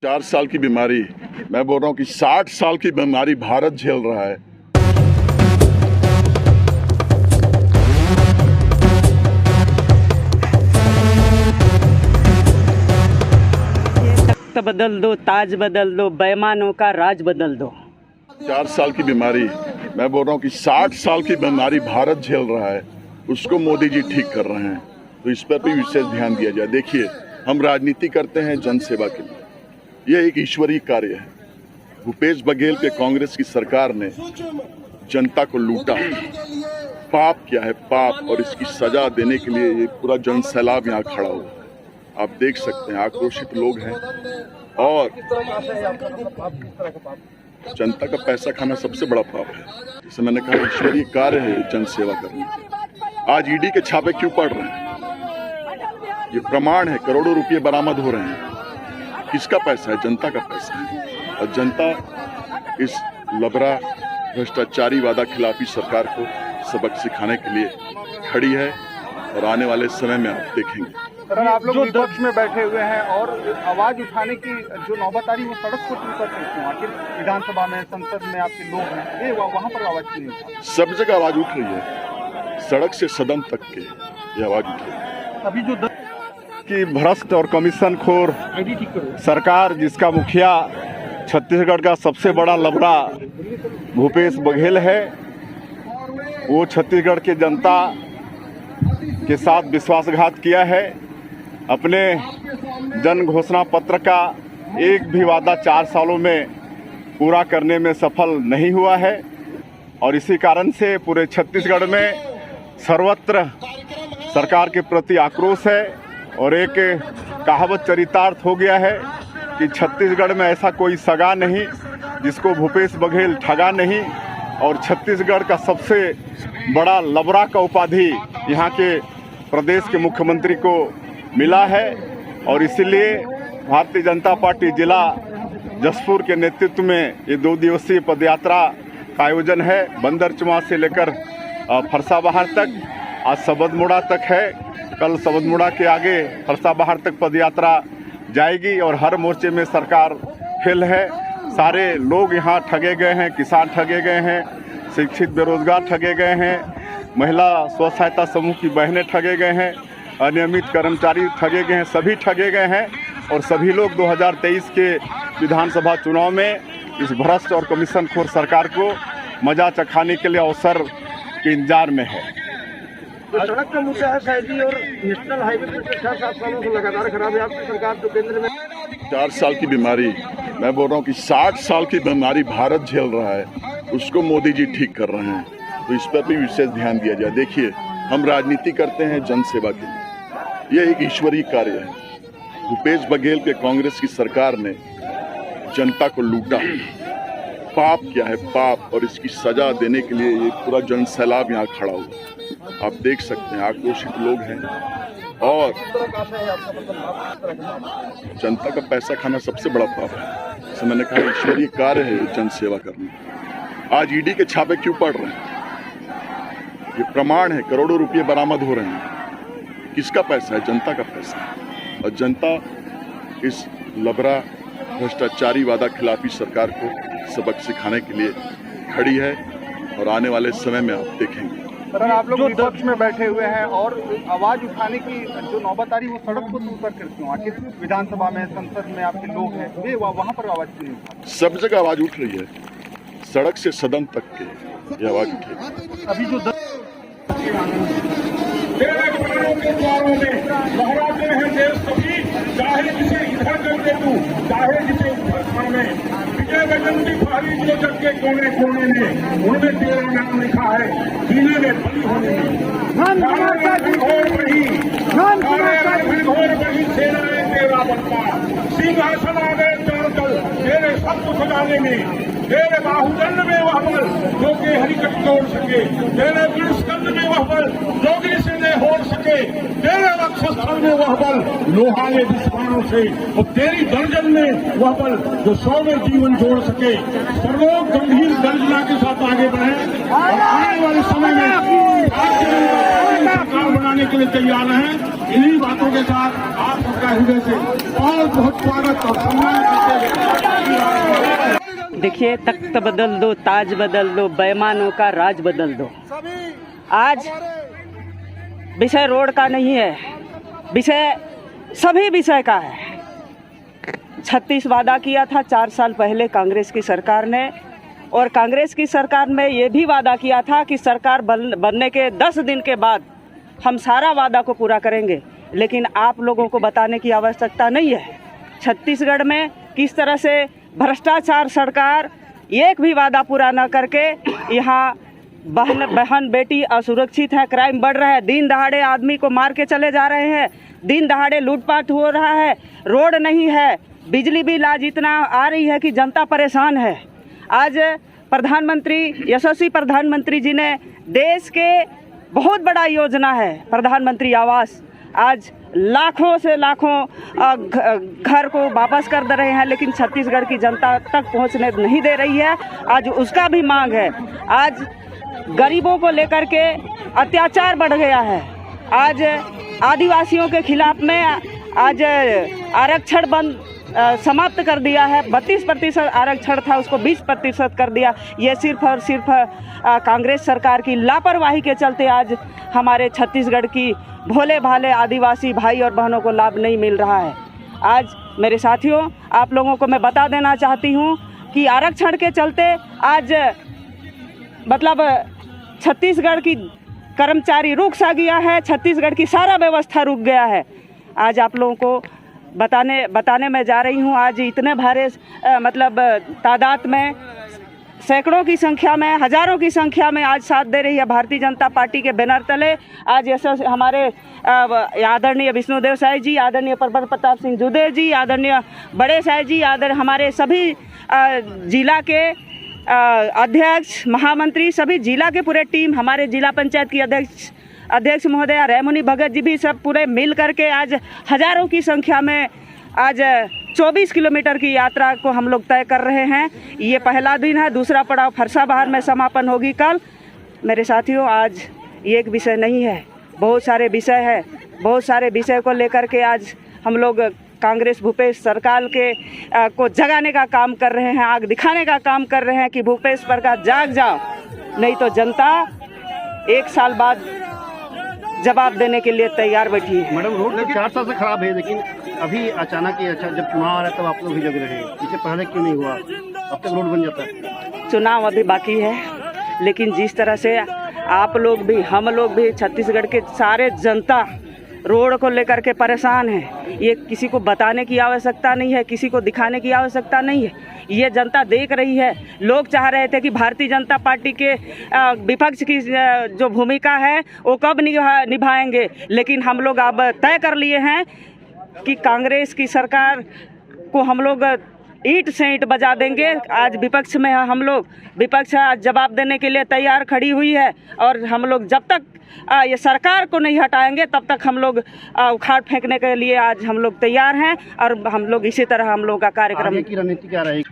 4 साल की बीमारी, मैं बोल रहा हूँ कि 60 साल की बीमारी भारत झेल रहा है। तख्त बदल दो, ताज बदल दो, बेईमानों का राज बदल दो। 4 साल की बीमारी, मैं बोल रहा हूँ कि 60 साल की बीमारी भारत झेल रहा है, उसको मोदी जी ठीक कर रहे हैं। तो इस पर भी विशेष ध्यान दिया जाए। देखिए, हम राजनीति करते हैं जनसेवा के लिए, यह एक ईश्वरीय कार्य है। भूपेश बघेल के कांग्रेस की सरकार ने जनता को लूटा। पाप क्या है पाप, और इसकी सजा देने के लिए ये पूरा जन सैलाब यहाँ खड़ा हुआ है। आप देख सकते हैं आक्रोशित लोग हैं, और जनता का पैसा खाना सबसे बड़ा पाप है। जैसे मैंने कहा, ईश्वरीय कार्य है जनसेवा करना। आज ईडी के छापे क्यों पड़ रहे हैं? ये प्रमाण है, करोड़ों रुपये बरामद हो रहे हैं। किसका पैसा है? जनता का पैसा है। और जनता इस लबरा भ्रष्टाचारी वादा खिलाफी सरकार को सबक सिखाने के लिए खड़ी है, और आने वाले समय में आप देखेंगे। सर, आप लोग विपक्ष में बैठे हुए हैं और आवाज उठाने की जो नौबत आ रही है, वो सड़क को टूट कर आखिर विधानसभा में, संसद में आपके लोग हैं, वहाँ पर आवाज क्यों नहीं उठा? सब जगह आवाज उठ रही है, सड़क से सदन तक के ये आवाज उठ रही है। अभी जो की भ्रष्ट और कमीशनखोर सरकार, जिसका मुखिया छत्तीसगढ़ का सबसे बड़ा लबड़ा भूपेश बघेल है, वो छत्तीसगढ़ की जनता के साथ विश्वासघात किया है। अपने जन घोषणा पत्र का एक भी वादा 4 सालों में पूरा करने में सफल नहीं हुआ है, और इसी कारण से पूरे छत्तीसगढ़ में सर्वत्र सरकार के प्रति आक्रोश है। और एक कहावत चरितार्थ हो गया है कि छत्तीसगढ़ में ऐसा कोई सगा नहीं जिसको भूपेश बघेल ठगा नहीं, और छत्तीसगढ़ का सबसे बड़ा लबरा का उपाधि यहाँ के प्रदेश के मुख्यमंत्री को मिला है। और इसीलिए भारतीय जनता पार्टी जिला जसपुर के नेतृत्व में ये 2 दिवसीय पदयात्रा का आयोजन है। बंदरचुमा से लेकर फरसाबहार तक, आज सबदमुड़ा तक है। कल सबदमुड़ा के आगे फरसाबहार तक पदयात्रा जाएगी, और हर मोर्चे में सरकार फेल है। सारे लोग यहाँ ठगे गए हैं, किसान ठगे गए हैं, शिक्षित बेरोजगार ठगे गए हैं, महिला स्व सहायता समूह की बहनें ठगे गए हैं, अनियमित कर्मचारी ठगे गए हैं, सभी ठगे गए हैं। और सभी लोग 2023 के विधानसभा चुनाव में इस भ्रष्ट और कमीशनखोर सरकार को मजा चखाने के लिए अवसर के इंतजार में है। तो सड़क का मुद्दा है शायद, और नेशनल हाईवे पर 6-7 सालों से लगातार खराब है आपकी सरकार जो केंद्र में। 4 साल की बीमारी, मैं बोल रहा हूँ कि 60 साल की बीमारी भारत झेल रहा है, उसको मोदी जी ठीक कर रहे हैं। तो इस पर भी विशेष ध्यान दिया जाए। देखिए, हम राजनीति करते हैं जनसेवा के लिए, यह एक ईश्वरीय कार्य है। भूपेश बघेल के कांग्रेस की सरकार ने जनता को लूटा। पाप क्या है पाप, और इसकी सजा देने के लिए ये पूरा जन सैलाब यहाँ खड़ा हुआ है। आप देख सकते हैं आक्रोशित लोग हैं, और जनता का पैसा खाना सबसे बड़ा पाप है। जैसे मैंने कहा, ईश्वरीय कार्य है जनसेवा करना। आज ईडी के छापे क्यों पड़ रहे हैं? ये प्रमाण है, करोड़ों रुपये बरामद हो रहे हैं। किसका पैसा है? जनता का पैसा है। और जनता इस लबरा भ्रष्टाचारी वादा खिलाफी सरकार को सबक सिखाने के लिए खड़ी है, और आने वाले समय में आप देखेंगे। सर, आप लोग विपक्ष में बैठे हुए हैं और आवाज उठाने की जो नौबत आ रही है, वो सड़क को टूट कर क्यों? आखिर विधानसभा में, संसद में आपके लोग हैं, वहाँ पर आवाज क्यों नहीं उठा? सब जगह आवाज उठ रही है, सड़क से सदन तक के ये आवाज उठ रही है। अभी जो लहराते हैं देश कभी, चाहे जिसे इधर कर दे तू, चाहे जिसे उधर खाने। विजय बजंती पहली जो जग के कोने कोने में, उनमें तेरा नाम लिखा है सीने में बली होने में। घोर बड़ी सेनाएं तेरा बनता, सिंहासन आ गए चल तेरे सब कुछ डाले में। तेरे बाहुदंड में वह बल जो कि हरिकट तोड़ सके, तेरे स्कंद में वह बल जो कि सिंधे हो सके, तेरे वक्षस्थल में वह बल लोहाले विस्फोरणों से, और तेरी गर्जन में वह बल जो 100 में जीवन जोड़ सके। सब लोग गंभीर गर्जना के साथ आगे बढ़े और आने वाले समय में सरकार बनाने के लिए तैयार हैं। इन्हीं बातों के साथ आप सबका हृदय से बहुत बहुत स्वागत और सम्मान करते हुए। देखिए, तख्त बदल दो, ताज बदल दो, बेईमानों का राज बदल दो। आज विषय रोड का नहीं है, विषय सभी विषय का है। 36 वादा किया था 4 साल पहले कांग्रेस की सरकार ने, और कांग्रेस की सरकार में ये भी वादा किया था कि सरकार बनने के 10 दिन के बाद हम सारा वादा को पूरा करेंगे। लेकिन आप लोगों को बताने की आवश्यकता नहीं है छत्तीसगढ़ में किस तरह से भ्रष्टाचार सरकार एक भी वादा पूरा न करके यहाँ बहन बेटी असुरक्षित है, क्राइम बढ़ रहा है, दिन दहाड़े आदमी को मार के चले जा रहे हैं, दिन दहाड़े लूटपाट हो रहा है, रोड नहीं है, बिजली बिल आज इतना आ रही है कि जनता परेशान है। आज प्रधानमंत्री यशस्वी प्रधानमंत्री जी ने देश के बहुत बड़ा योजना है प्रधानमंत्री आवास, आज लाखों से लाखों घर को वापस कर दे रहे हैं, लेकिन छत्तीसगढ़ की जनता तक पहुंचने नहीं दे रही है। आज उसका भी मांग है। आज गरीबों को लेकर के अत्याचार बढ़ गया है। आज आदिवासियों के खिलाफ में आज आरक्षण बंद समाप्त कर दिया है। 32% आरक्षण था, उसको 20% कर दिया। ये सिर्फ और सिर्फ कांग्रेस सरकार की लापरवाही के चलते आज हमारे छत्तीसगढ़ की भोले भाले आदिवासी भाई और बहनों को लाभ नहीं मिल रहा है। आज मेरे साथियों, आप लोगों को मैं बता देना चाहती हूँ कि आरक्षण के चलते आज मतलब छत्तीसगढ़ की कर्मचारी रुक सा गया है, छत्तीसगढ़ की सारा व्यवस्था रुक गया है। आज आप लोगों को बताने में जा रही हूँ। आज इतने भारे मतलब तादाद में, सैकड़ों की संख्या में, हजारों की संख्या में आज साथ दे रही है भारतीय जनता पार्टी के बैनर तले। आज ऐसे हमारे आदरणीय विष्णुदेव साय जी, आदरणीय प्रबल प्रताप सिंह जुदे जी, आदरणीय बड़े साय जी, हमारे सभी जिला के अध्यक्ष, महामंत्री, सभी जिला के पूरे टीम, हमारे जिला पंचायत की अध्यक्ष महोदया रेमुनी भगत जी भी सब पूरे मिल करके आज हजारों की संख्या में आज 24 किलोमीटर की यात्रा को हम लोग तय कर रहे हैं। ये पहला दिन है, दूसरा पड़ाव फरसाबहार में समापन होगी कल। मेरे साथियों, आज ये एक विषय नहीं है, बहुत सारे विषय है। बहुत सारे विषय को लेकर के आज हम लोग कांग्रेस भूपेश सरकार के को जगाने का काम कर रहे हैं, आग दिखाने का काम कर रहे हैं कि भूपेश सरकार जाग जाओ, नहीं तो जनता 1 साल बाद जवाब देने के लिए तैयार बैठी है। मैडम, रोड तो 4 साल से खराब है, लेकिन अभी अचानक ही जब चुनाव आ रहा है तब आप लोग भी जग रहे हैं। इससे पहले क्यों नहीं हुआ? अब तक रोड बन जाता है। चुनाव अभी बाकी है, लेकिन जिस तरह से आप लोग भी, हम लोग भी, छत्तीसगढ़ के सारे जनता रोड को लेकर के परेशान है। ये किसी को बताने की आवश्यकता नहीं है, किसी को दिखाने की आवश्यकता नहीं है, ये जनता देख रही है। लोग चाह रहे थे कि भारतीय जनता पार्टी के विपक्ष की जो भूमिका है वो कब निभाएंगे, लेकिन हम लोग अब तय कर लिए हैं कि कांग्रेस की सरकार को हम लोग ईंट से ईंट बजा देंगे। आज विपक्ष में हम लोग, विपक्ष आज जवाब देने के लिए तैयार खड़ी हुई है, और हम लोग जब तक ये सरकार को नहीं हटाएंगे तब तक हम लोग उखाड़ फेंकने के लिए आज हम लोग तैयार हैं। और हम लोग इसी तरह हम लोग का कार्यक्रम आगे की रणनीति क्या रहेगी?